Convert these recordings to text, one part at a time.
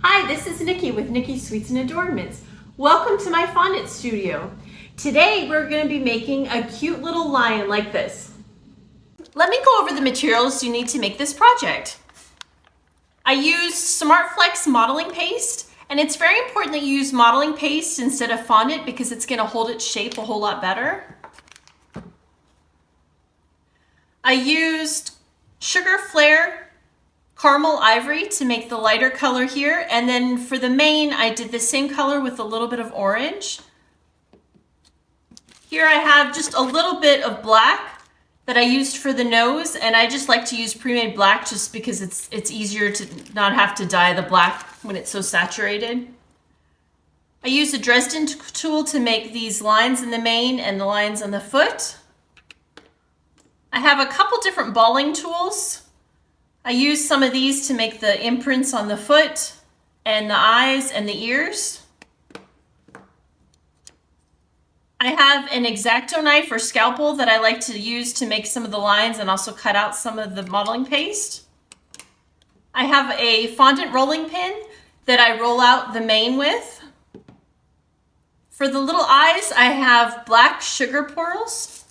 Hi, this is Nikki with Nikki Sweets and Adornments. Welcome to my fondant studio. Today we're going to be making a cute little lion like this. Let me go over the materials you need to make this project. I used SmartFlex modeling paste, and it's very important that you use modeling paste instead of fondant because it's going to hold its shape a whole lot better. I used Sugarflair Caramel Ivory to make the lighter color here, and then for the Maine I did the same color with a little bit of orange. Here I have just a little bit of black that I used for the nose, and I just like to use pre-made black just because it's easier to not have to dye the black when it's so saturated. I used a Dresden tool to make these lines in the mane and the lines on the foot. I have a couple different balling tools. I used some of these to make the imprints on the foot and the eyes and the ears. I have an X-Acto knife or scalpel that I like to use to make some of the lines and also cut out some of the modeling paste. I have a fondant rolling pin that I roll out the mane with. For the little eyes, I have black sugar pearls.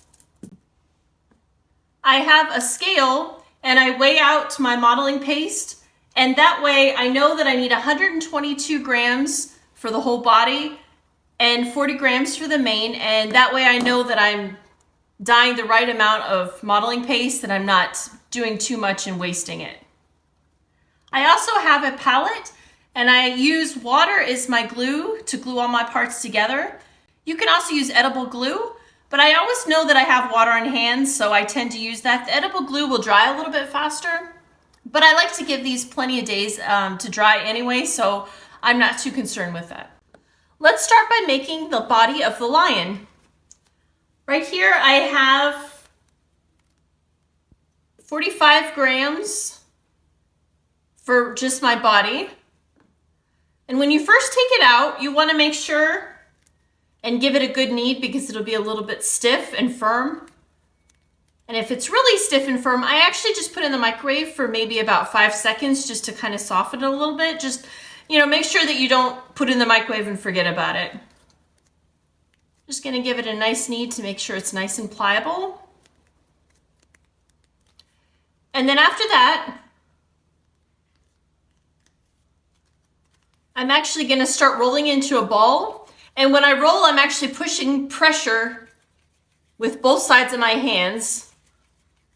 I have a scale and I weigh out my modeling paste, and that way I know that I need 122 grams for the whole body and 40 grams for the mane, and that way I know that I'm dyeing the right amount of modeling paste and I'm not doing too much and wasting it. I also have a palette, and I use water as my glue to glue all my parts together. You can also use edible glue, but I always know that I have water on hand, so I tend to use that. The edible glue will dry a little bit faster, but I like to give these plenty of days to dry anyway, so I'm not too concerned with that. Let's start by making the body of the lion. Right here I have 45 grams for just my body. And when you first take it out, you want to make sure and give it a good knead because it'll be a little bit stiff and firm. And if it's really stiff and firm, I actually just put it in the microwave for maybe about 5 seconds just to kind of soften it a little bit. Just, make sure that you don't put it in the microwave and forget about it. Just gonna give it a nice knead to make sure it's nice and pliable. And then after that, I'm actually gonna start rolling into a ball. And when I roll, I'm actually pushing pressure with both sides of my hands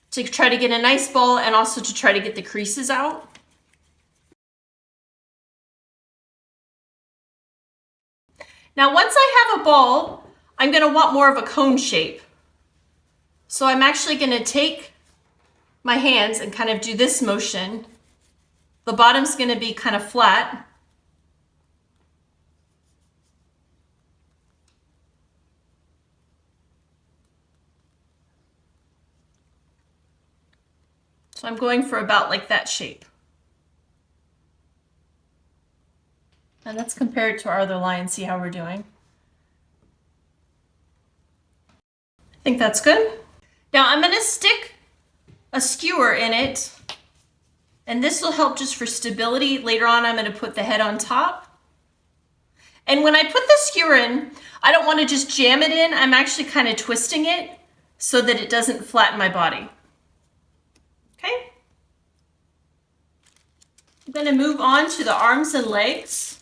to try to get a nice ball and also to try to get the creases out. Now, once I have a ball, I'm going to want more of a cone shape. So I'm actually going to take my hands and kind of do this motion. The bottom's going to be kind of flat. So I'm going for about like that shape. And let's compare it to our other line and see how we're doing. I think that's good. Now I'm going to stick a skewer in it, and this will help just for stability. Later on I'm going to put the head on top. And when I put the skewer in, I don't want to just jam it in. I'm actually kind of twisting it so that it doesn't flatten my body. Okay, I'm going to move on to the arms and legs.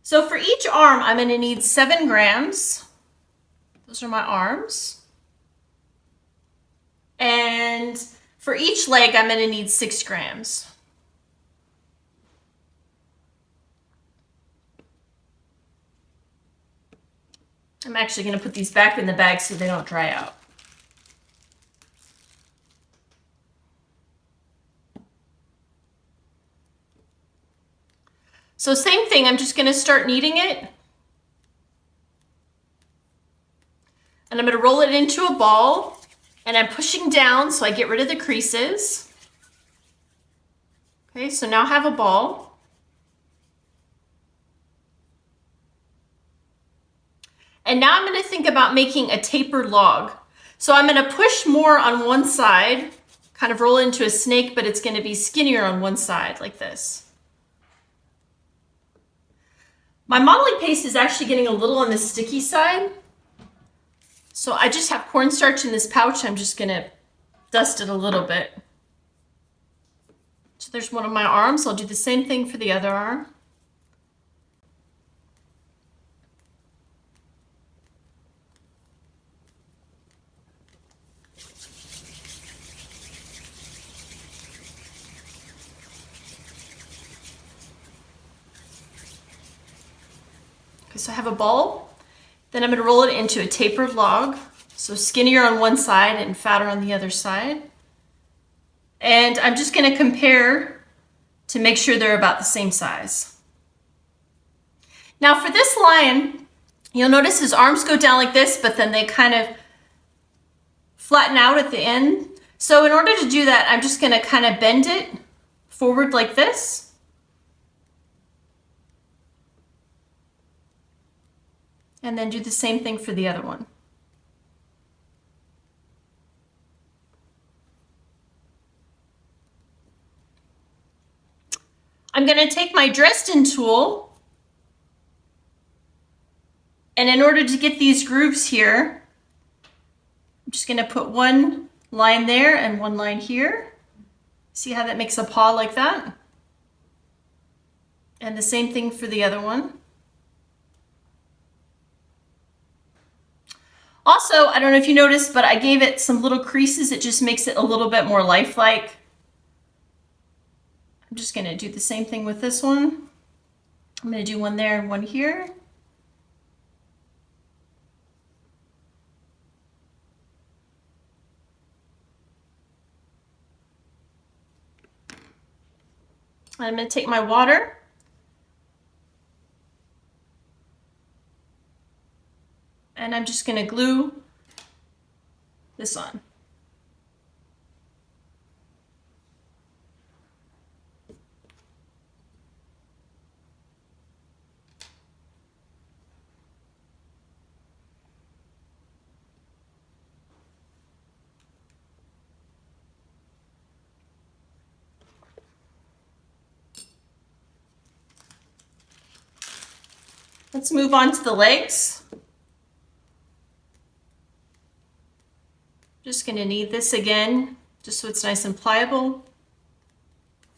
So for each arm, I'm going to need 7 grams. Those are my arms. And for each leg, I'm going to need 6 grams. I'm actually going to put these back in the bag so they don't dry out. So same thing, I'm just going to start kneading it. And I'm going to roll it into a ball. And I'm pushing down so I get rid of the creases. Okay, so now I have a ball. And now I'm going to think about making a tapered log. So I'm going to push more on one side, kind of roll into a snake, but it's going to be skinnier on one side like this. My modeling paste is actually getting a little on the sticky side. So I just have cornstarch in this pouch. I'm just gonna dust it a little bit. So there's one of my arms. I'll do the same thing for the other arm. Okay, so I have a ball. Then I'm going to roll it into a tapered log. So skinnier on one side and fatter on the other side. And I'm just going to compare to make sure they're about the same size. Now for this lion, you'll notice his arms go down like this, but then they kind of flatten out at the end. So in order to do that, I'm just going to kind of bend it forward like this. And then do the same thing for the other one. I'm going to take my Dresden tool, and in order to get these grooves here, I'm just going to put one line there and one line here. See how that makes a paw like that? And the same thing for the other one. Also, I don't know if you noticed, but I gave it some little creases. It just makes it a little bit more lifelike. I'm just going to do the same thing with this one. I'm going to do one there and one here. I'm going to take my water. And I'm just going to glue this on. Let's move on to the legs. Just going to knead this again, just so it's nice and pliable.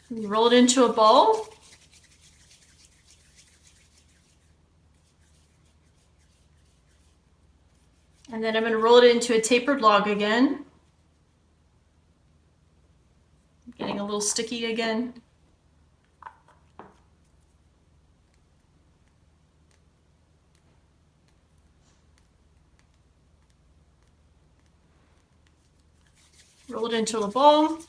You roll it into a ball. And then I'm going to roll it into a tapered log again. Getting a little sticky again. Roll it into a ball.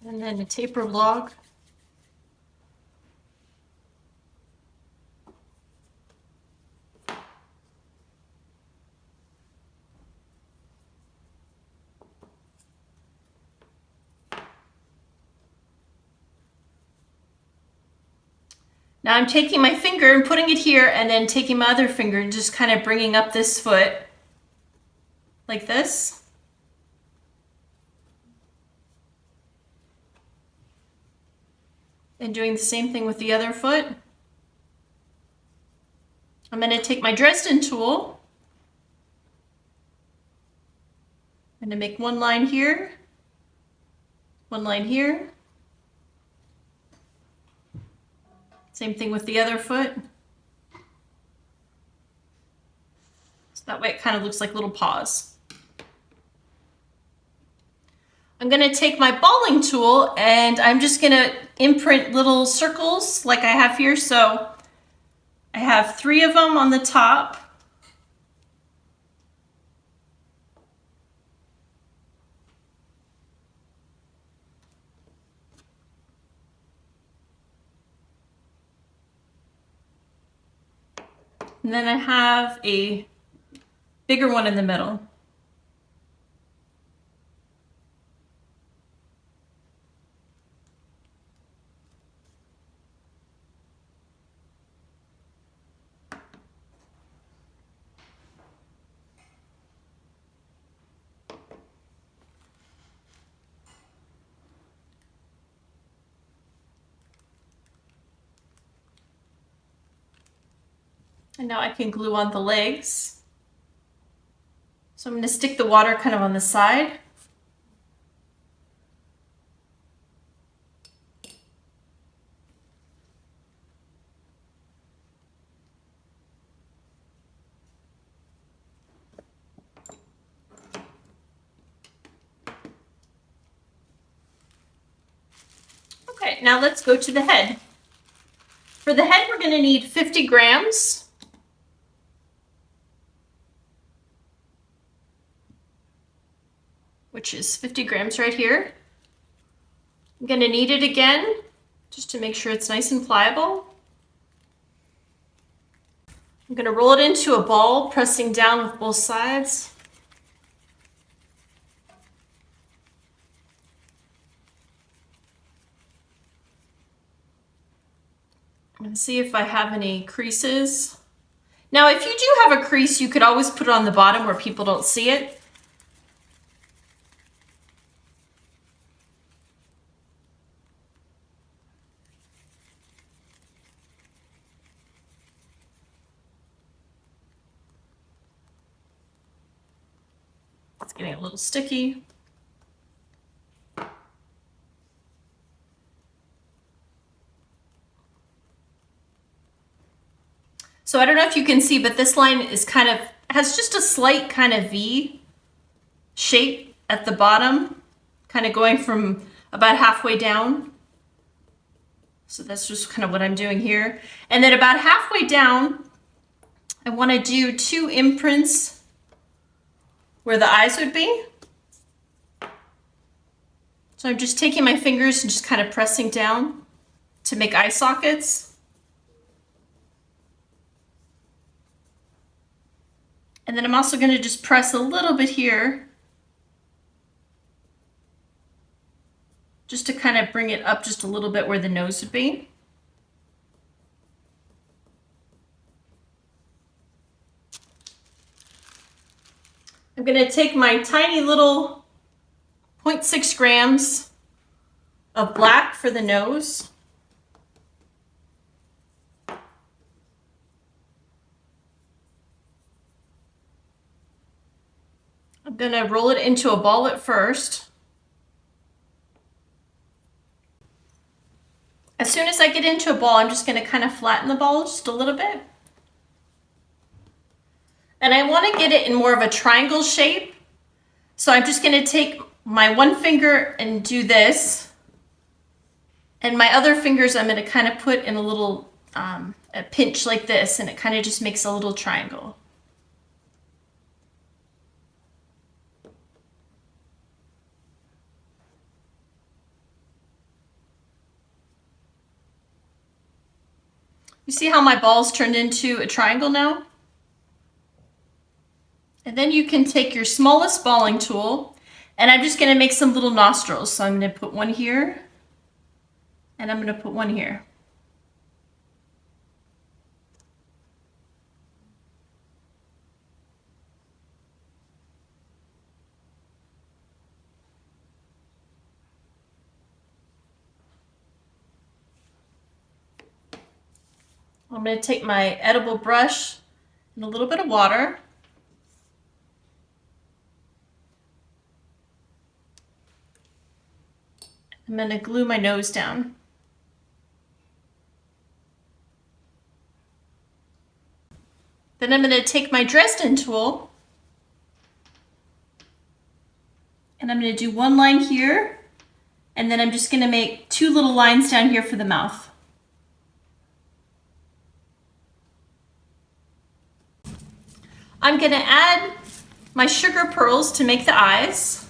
And then a tapered log. Now I'm taking my finger and putting it here, and then taking my other finger and just kind of bringing up this foot like this. And doing the same thing with the other foot. I'm going to take my Dresden tool. I'm going to make one line here, one line here. Same thing with the other foot. So that way it kind of looks like little paws. I'm going to take my balling tool and I'm just going to imprint little circles like I have here. So I have 3 of them on the top. And then I have a bigger one in the middle. And now I can glue on the legs. So I'm going to stick the water kind of on the side. Okay, now let's go to the head. For the head, we're going to need 50 grams. Which is 50 grams right here. I'm going to knead it again, just to make sure it's nice and pliable. I'm going to roll it into a ball, pressing down with both sides. I'm going to see if I have any creases. Now, if you do have a crease, you could always put it on the bottom where people don't see it. It's getting a little sticky. So I don't know if you can see, but this line is has just a slight kind of V shape at the bottom, kind of going from about halfway down. So that's just kind of what I'm doing here. And then about halfway down, I want to do 2 imprints where the eyes would be. So I'm just taking my fingers and just kind of pressing down to make eye sockets. And then I'm also going to just press a little bit here, just to kind of bring it up just a little bit where the nose would be. I'm going to take my tiny little 0.6 grams of black for the nose. I'm going to roll it into a ball at first. As soon as I get into a ball, I'm just going to kind of flatten the ball just a little bit. And I want to get it in more of a triangle shape. So I'm just going to take my one finger and do this. And my other fingers I'm going to kind of put in a little a pinch like this, and it kind of just makes a little triangle. You see how my ball's turned into a triangle now? And then you can take your smallest balling tool, and I'm just going to make some little nostrils. So I'm going to put one here, and I'm going to put one here. I'm going to take my edible brush and a little bit of water. I'm going to glue my nose down. Then I'm going to take my Dresden tool, and I'm going to do one line here, and then I'm just going to make 2 little lines down here for the mouth. I'm going to add my sugar pearls to make the eyes.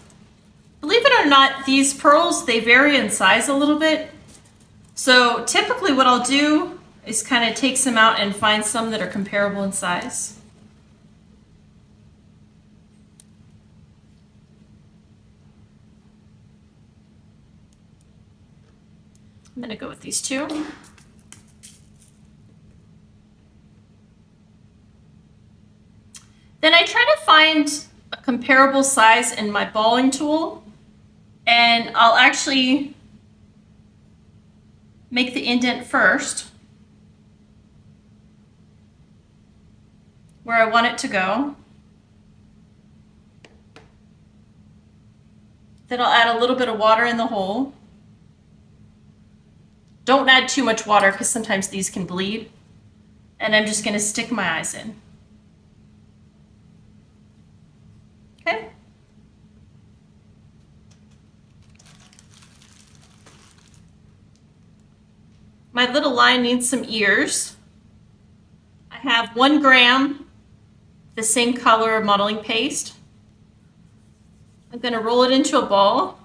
Believe it or not, these pearls, they vary in size a little bit. So typically what I'll do is kind of take some out and find some that are comparable in size. I'm going to go with these 2. Then I try to find a comparable size in my balling tool, and I'll actually make the indent first. where I want it to go. Then I'll add a little bit of water in the hole. Don't add too much water because sometimes these can bleed. And I'm just going to stick my eyes in. Okay. My little line needs some ears. I have 1 gram, the same color of modeling paste. I'm going to roll it into a ball.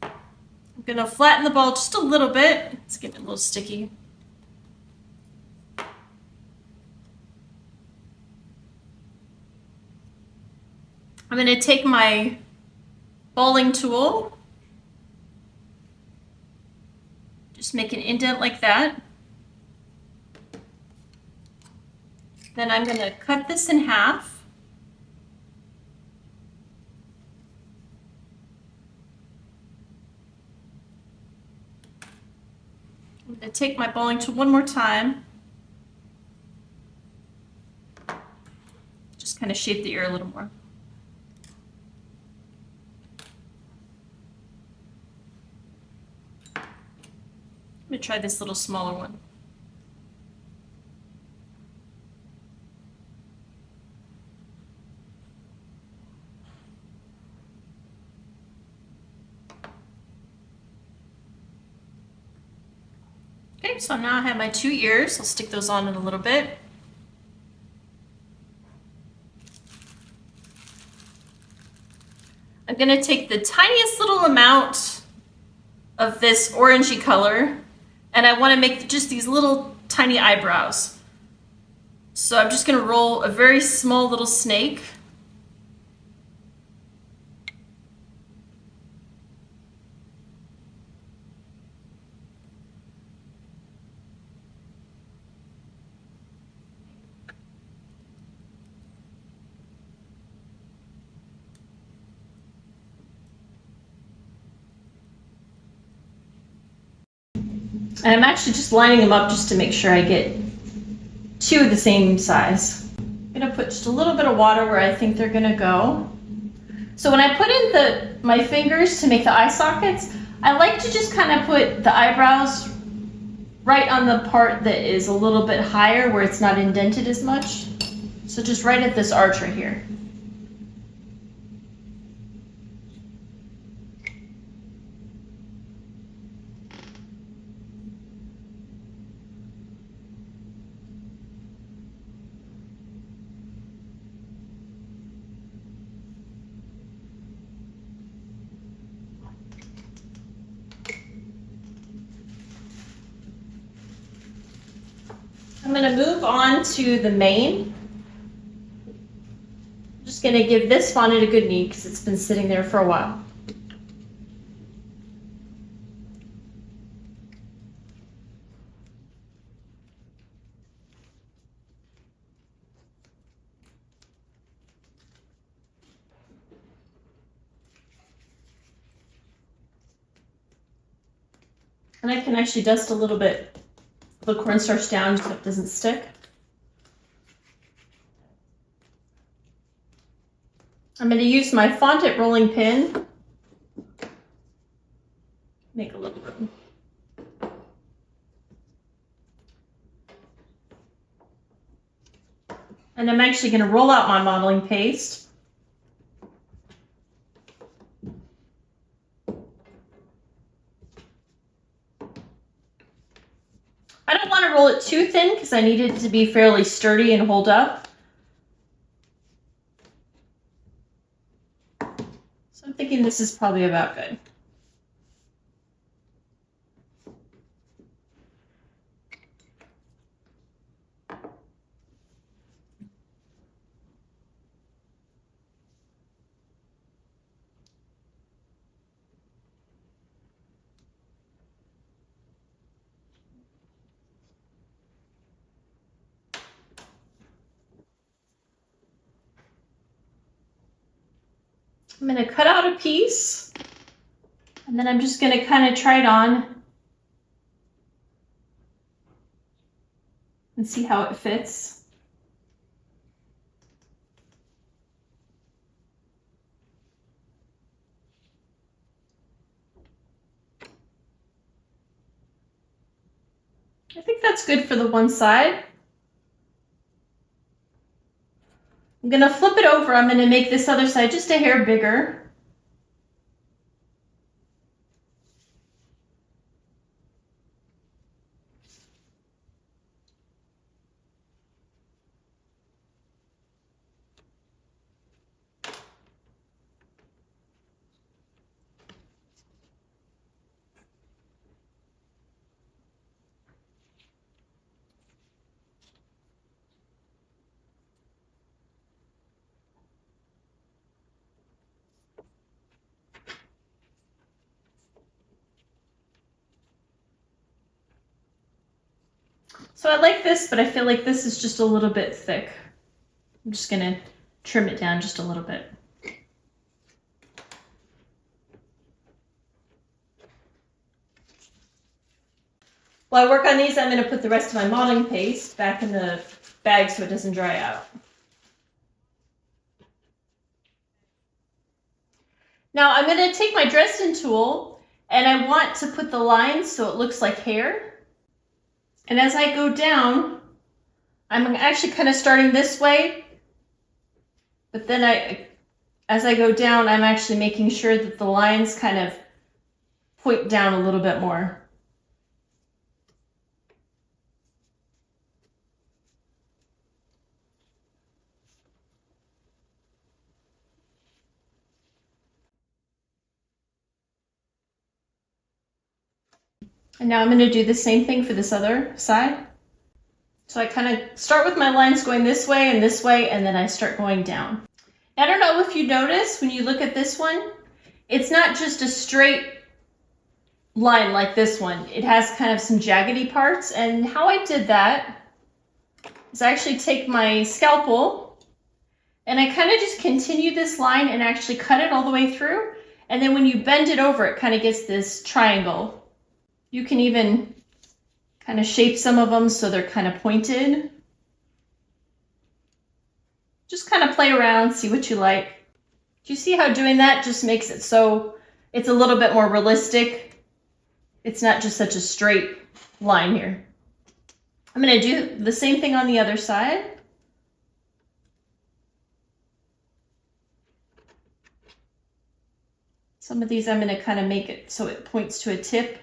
I'm going to flatten the ball just a little bit. It's getting a little sticky. I'm going to take my balling tool, just make an indent like that. Then I'm going to cut this in half. I'm going to take my balling tool one more time. Just kind of shape the ear a little more. I'm going to try this little smaller one. Okay, so now I have my 2 ears. I'll stick those on in a little bit. I'm going to take the tiniest little amount of this orangey color, and I want to make just these little tiny eyebrows. So I'm just going to roll a very small little snake. And I'm actually just lining them up just to make sure I get 2 of the same size. I'm gonna put just a little bit of water where I think they're gonna go. So when I put in my fingers to make the eye sockets, I like to just kind of put the eyebrows right on the part that is a little bit higher where it's not indented as much. So just right at this arch right here. I'm going to move on to the Maine. I'm just going to give this fondant a good knead because it's been sitting there for a while. And I can actually dust a little bit of the cornstarch down so it doesn't stick. I'm going to use my fondant rolling pin. Make a little room. And I'm actually going to roll out my modeling paste. I don't want to roll it too thin because I need it to be fairly sturdy and hold up. So I'm thinking this is probably about good. I'm going to cut out a piece, and then I'm just going to kind of try it on. and see how it fits. I think that's good for the one side. I'm gonna flip it over. I'm gonna make this other side just a hair bigger. So I like this, but I feel like this is just a little bit thick. I'm just gonna trim it down just a little bit. While I work on these, I'm gonna put the rest of my modeling paste back in the bag so it doesn't dry out. Now I'm gonna take my Dresden tool and I want to put the lines so it looks like hair. And as I go down, I'm actually kind of starting this way, but then as I go down, I'm actually making sure that the lines kind of point down a little bit more. And now I'm going to do the same thing for this other side. So I kind of start with my lines going this way, and then I start going down. I don't know if you notice when you look at this one, it's not just a straight line like this one. It has kind of some jaggedy parts, and how I did that is I actually take my scalpel and I kind of just continue this line and actually cut it all the way through. And then when you bend it over, it kind of gets this triangle. You can even kind of shape some of them so they're kind of pointed. Just kind of play around, see what you like. Do you see how doing that just makes it so it's a little bit more realistic? It's not just such a straight line here. I'm going to do the same thing on the other side. Some of these I'm going to kind of make it so it points to a tip.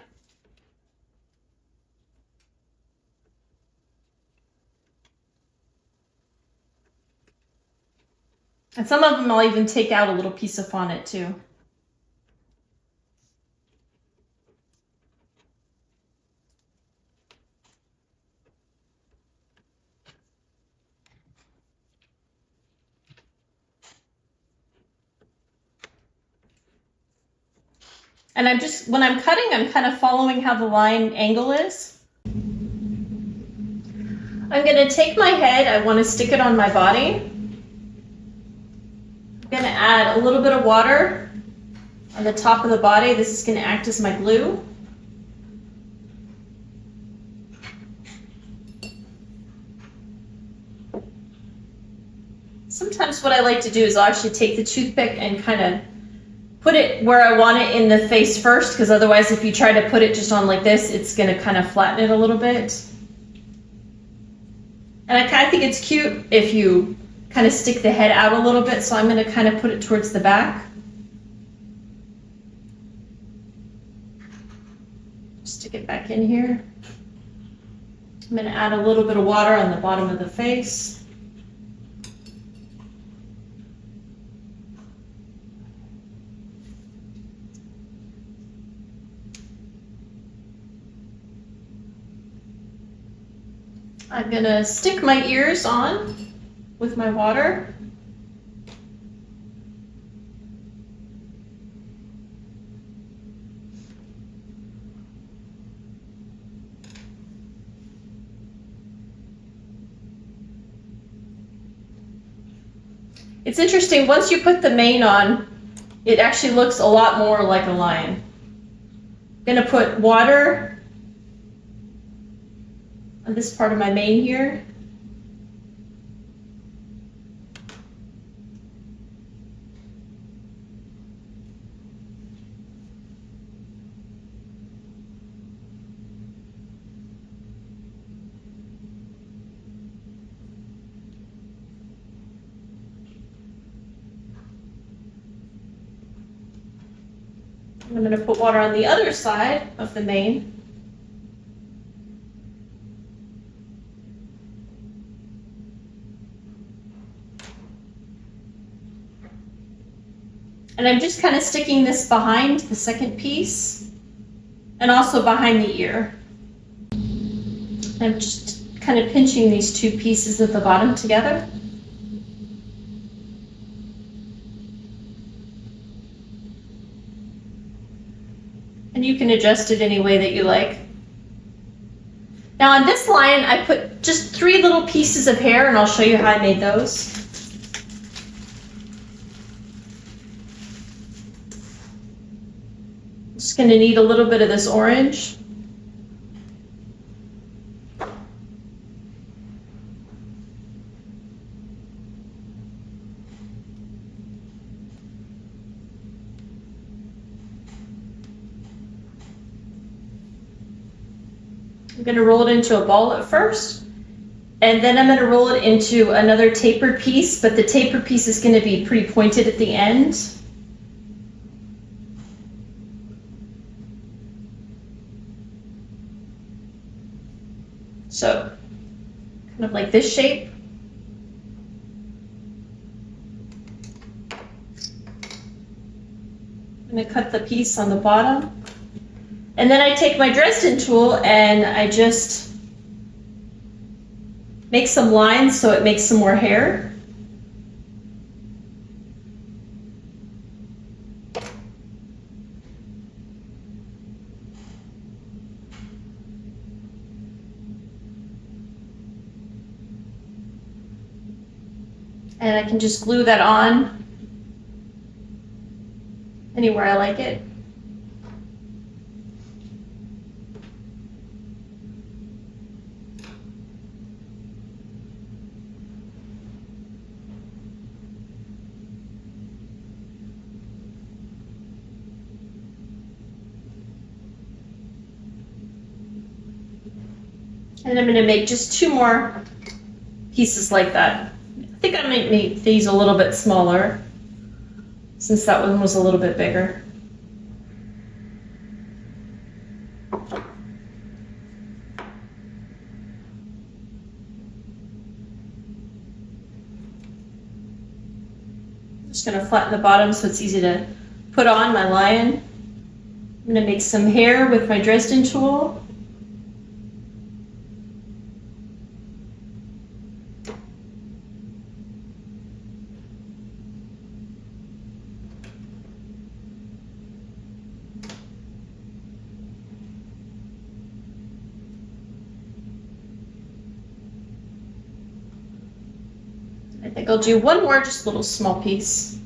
And some of them I'll even take out a little piece of fondant too. And when I'm cutting, I'm kind of following how the line angle is. I'm going to take my head, I want to stick it on my body. I'm going to add a little bit of water on the top of the body. This is going to act as my glue. Sometimes what I like to do is I'll actually take the toothpick and kind of put it where I want it in the face first, because otherwise if you try to put it just on like this, it's going to kind of flatten it a little bit. And I kind of think it's cute if you kind of stick the head out a little bit, so I'm going to kind of put it towards the back. Stick it back in here. I'm going to add a little bit of water on the bottom of the face. I'm going to stick my ears on with my water. It's interesting, once you put the mane on, it actually looks a lot more like a lion. I'm going to put water. I'm going to add a little bit of water on the bottom of the face. on this part of my mane here. I'm going to put water on the other side of the mane. And I'm just kind of sticking this behind the second piece and also behind the ear. I'm just kind of pinching these two pieces at the bottom together. And you can adjust it any way that you like. Now on this line, I put just 3 little pieces of hair, and I'll show you how I made those. I'm just going to need a little bit of this orange. I'm going to roll it into a ball at first, and then I'm going to roll it into another tapered piece, but the tapered piece is going to be pretty pointed at the end. So, kind of like this shape. I'm going to cut the piece on the bottom. And then I take my Dresden tool and I just make some lines so it makes some more hair. And I can just glue that on anywhere I like it. And I'm going to make just 2 more pieces like that. I think I might make these a little bit smaller since that one was a little bit bigger. Just going to flatten the bottom so it's easy to put on my lion. I'm going to make some hair with my Dresden tool. I think I'll do one more, just a little small piece.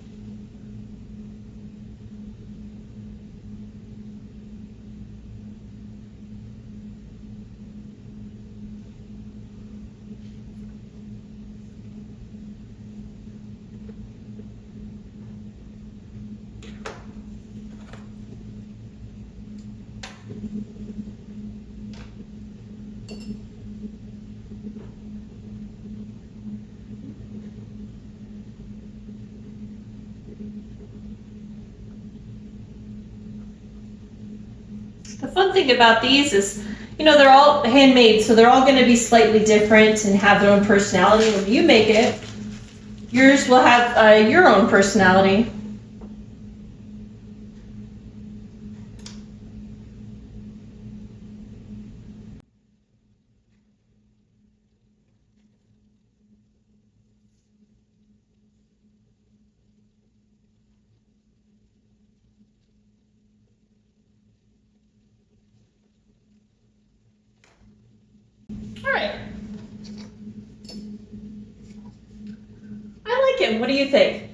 The fun thing about these is, they're all handmade, so they're all going to be slightly different and have their own personality. When you make it, yours will have your own personality. All right. I like him. What do you think?